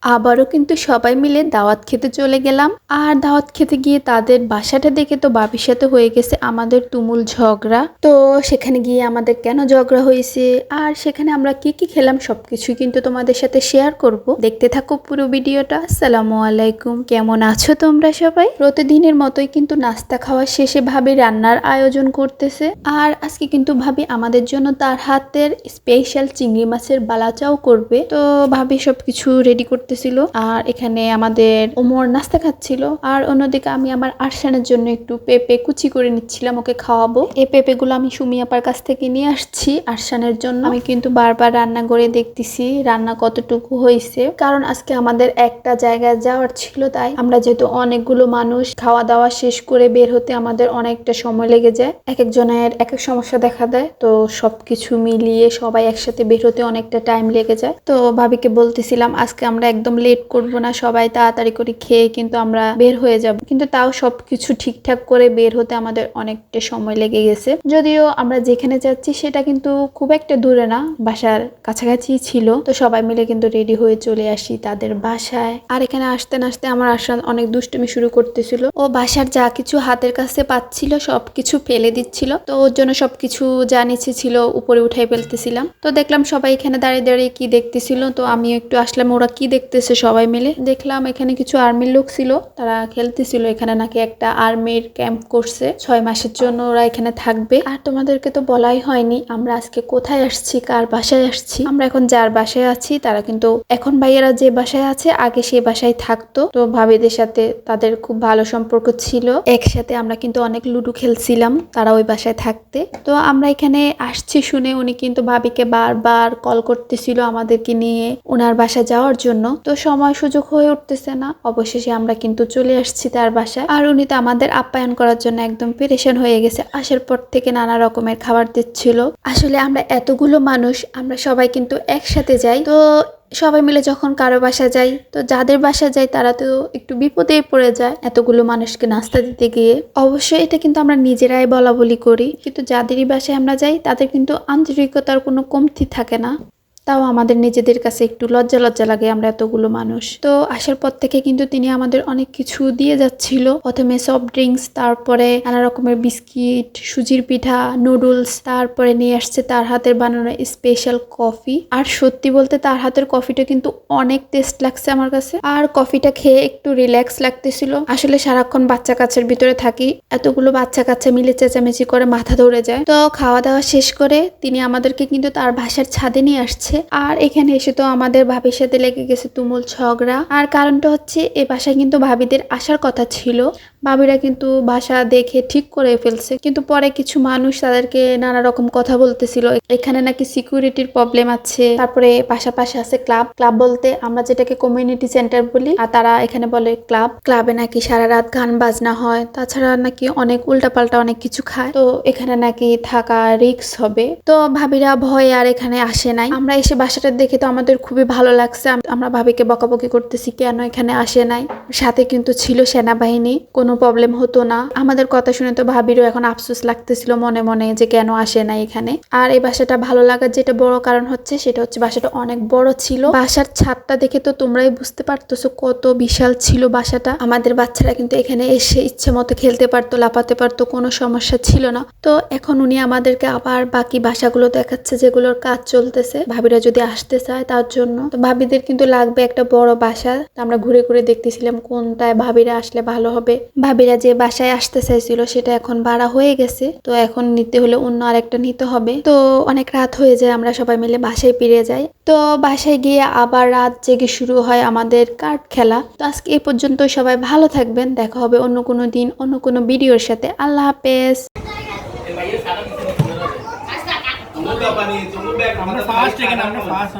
আবারও কিন্তু সবাই মিলে দাওয়াত খেতে চলে গেলাম। আর দাওয়াত খেতে গিয়ে তাদের বাসাটা দেখে তো বাবির সাথে হয়ে গেছে আমাদের তুমুল ঝগড়া। তো সেখানে গিয়ে আমাদের কেন ঝগড়া হয়েছে আর সেখানে আমরা কি কি খেলাম সবকিছুই কিন্তু তোমাদের সাথে শেয়ার করব। দেখতে থাকো পুরো ভিডিওটা। আসসালামু আলাইকুম, কেমন আছো তোমরা সবাই? প্রতিদিনের মতোই কিন্তু নাস্তা খাওয়া শেষে ভাবি রান্নার আয়োজন করতেছে। আর আজকে কিন্তু ভাবি আমাদের জন্য তার হাতের স্পেশাল চিংড়ি মাছের বালাচাও করবে। তো ভাবি সবকিছু রেডি করতেছিল আর এখানে আমাদের ওমর নাস্তা খাচ্ছিল। আর অন্যদিকে আমি আমার আরশানের জন্য একটু পেঁপে কুচি করে নিচ্ছিলাম, ওকে খাওয়াবো। এই পেঁপেগুলো আমি সুমি আপার কাছ থেকে নিয়ে আসছি আরশানের জন্য। আমি কিন্তু বারবার রান্না করে দেখতেছি রান্না কতটুকু হয়েছে, কারণ আজকে আমাদের একটা জায়গায় যাওয়ার ছিল। তাই আমরা যেহেতু অনেকগুলো মানুষ, খাওয়া দাওয়া শেষ করে বের হতে আমাদের অনেকটা সময় লেগে যায়। এক একজনের এক এক সমস্যা দেখা দেয়, তো সবকিছু মিলিয়ে সবাই একসাথে বের হতে অনেকটা টাইম লেগে যায়। তো ভাবিকে বলতেছিলাম আজকে আমরা একদম লেট করব না, সবাই তাড়াতাড়ি করে খেয়ে কিন্তু আমরা বের হয়ে যাব। কিন্তু তাও সবকিছু ঠিকঠাক করে বের হতে আমাদের অনেকটা সময় লেগে গেছে। যদিও আমরা যেখানে যাচ্ছি সেটা কিন্তু খুব একটা দূরে না, বাসার কাছাকাছি ছিল। তো সবাই মিলে কিন্তু রেডি হয়ে চলে আসি তাদের বাসায়। আর এখানে আসতে না আসতে আমার আশান অনেক দুষ্টুমি শুরু করতেছিল। ও বাসার যা কিছু হাতের কাছে পাচ্ছিল সবকিছু ফেলে দিচ্ছিল। তো ওর জন্য সবকিছু যা নিচে ছিল উপরে উঠাই ফেলতেছিলাম। তো দেখলাম সবাই এখানে দাঁড়িয়ে দাঁড়িয়ে কি দেখতেছিল, তো আমি একটু আসলাম ওরা কি দেখতেছে সবাই মিলে। দেখলাম এখানে কিছু আর্মির লোক ছিল, তারা খেলতেছিল। এখানে নাকি একটা আর্মির ক্যাম্প করছে, 6 মাসের জন্য ওরা এখানে থাকবে। আর তোমাদেরকে তো বলাই হয়নি আমরা আজকে কোথায় আসছি, কার বাসায় আসছি। আমরা এখন যার বাসায় আছি তারা কিন্তু এখন ভাইয়েরা যে বাসায় আছে আগে সেই বাসায় থাকতো। তো ভাবিদের সাথে তাদের খুব ভালো সম্পর্ক ছিল, একসাথে আমরা কিন্তু অনেক লুডো খেলছিলাম তারা ওই বাসায় থাকতে। তো আমরা এখানে আসছি শুনে উনি কিন্তু ভাবিকে বারবার কল করতেছিল আমাদেরকে নিয়ে ওনার বাসায় যাওয়ার জন্য। তো সময় সুযোগ হয়ে উঠতেছে না, অবশেষে আমরা কিন্তু চলে আসছি তার বাসায়। আর উনি তো আমাদের আপ্যায়ন করার জন্য একদম পেরেশান হয়ে গেছে, আসার পর থেকে নানা রকমের খাবার দিচ্ছিল। আসলে আমরা এতগুলো মানুষ, আমরা সবাই কিন্তু একসাথে যাই। তো সবাই মিলে যখন কারো বাসা যাই, তো যাদের বাসা যাই তারা তো একটু বিপদেই পড়ে যায় এতগুলো মানুষকে নাস্তা দিতে গিয়ে। অবশ্যই এটা কিন্তু আমরা নিজেরাই বলা বলি করি, কিন্তু যাদেরই বাসায় আমরা যাই তাদের কিন্তু আন্তরিকতার কোনো কমতি থাকে না। তাও আমাদের নিজেদের কাছে একটু লজ্জা লজ্জা লাগে আমরা এতগুলো মানুষ। তো আসার পর থেকে কিন্তু তিনি আমাদের অনেক কিছু দিয়ে যাচ্ছিল। প্রথমে সফট ড্রিঙ্কস, তারপরে নানা রকমের বিস্কিট, সুজির পিঠা, নুডলস, তারপরে নিয়ে আসছে তার হাতের বানানো স্পেশাল কফি। আর সত্যি বলতে তার হাতের কফিটা কিন্তু অনেক টেস্ট লাগছে আমার কাছে। আর কফিটা খেয়ে একটু রিল্যাক্স লাগতেছিল। আসলে সারাক্ষণ বাচ্চা কাচ্চার ভিতরে থাকি, এতগুলো বাচ্চা কাচ্চা মিলে চেঁচামেচি করে মাথা ধরে যায়। তো খাওয়া দাওয়া শেষ করে তিনি আমাদেরকে কিন্তু তার বাসার ছাদে নিয়ে আসছে। আর এখানে এসে তো আমাদের ভাবির সাথে লেগে গেছে তুমুল ঝগড়া। আর কারণটা হচ্ছে এ বাসায় কিন্তু ভাবিদের আসার কথা ছিল, ভাবিরা কিন্তু বাসা দেখে ঠিক করে ফেলছে। কিন্তু পরে কিছু মানুষ তাদেরকে নানা রকম কথা বলতেছিল, এখানে নাকি সিকিউরিটির প্রবলেম আছে। তারপরে পাশাপাশি আছে ক্লাব, ক্লাব বলতে আমরা যেটাকে কমিউনিটি সেন্টার বলি, আর তারা এখানে বলে ক্লাব। ক্লাবে নাকি সারা রাত গান বাজনা হয়, তাছাড়া নাকি অনেক উল্টাপাল্টা অনেক কিছু খায়। তো এখানে নাকি থাকা রিস্ক হবে। তো ভাবিরা ভয়ে আর এখানে আসে নাই। আমরা এসে বাসাটা দেখে তো আমাদের খুবই ভালো লাগছে। আমরা ভাবিকে বকাবকি করতেছি কেন এখানে আসে নাই। সাথে কিন্তু ছিল সেনাবাহিনী, কোনো প্রবলেম হতো না। আমাদের কথা শুনে তো ভাবিরও এখন আফসোস লাগতেছিল মনে মনে যে কেন আসে নাই এখানে। আর এই বাসাটা ভালো লাগার যেটা বড় কারণ হচ্ছে সেটা হচ্ছে বাসাটা অনেক বড় ছিল। বাসার ছাদটা দেখে তো তোমরাই বুঝতে পারতেছো কত বিশাল ছিল বাসাটা। আমাদের বাচ্চারা কিন্তু এখানে এসে ইচ্ছে মতো খেলতে পারতো, লাফাতে পারতো, কোনো সমস্যা ছিল না। তো এখন উনি আমাদেরকে আবার বাকি বাসাগুলো দেখাচ্ছে যেগুলোর কাজ চলতেছে, ভাবিরা যদি আসতে চায় তার জন্য। তো ভাবিদের কিন্তু লাগবে একটা বড় বাসা। আমরা ঘুরে ঘুরে দেখতেছিলাম কোনটায় ভাবিরা আসলে ভালো হবে। ভাবিরা যে বাসায় আসতে চাইছিল সেটা এখন ভাড়া হয়ে গেছে, তো এখন নিতে হলে অন্য আরেকটা নিতে হবে। তো অনেক রাত হয়ে যায়, আমরা সবাই মিলে বাসায় ফিরে যাই। তো বাসায় গিয়ে আবার রাত জেগে শুরু হয় আমাদের কার্ড খেলা। তো আজকে এই পর্যন্ত, সবাই ভালো থাকবেন, দেখা হবে অন্য কোনো দিন অন্য কোনো ভিডিওর সাথে। আল্লাহ হাফেজ। আমরা ফার্স্ট এখানে আমরা ফার্স্ট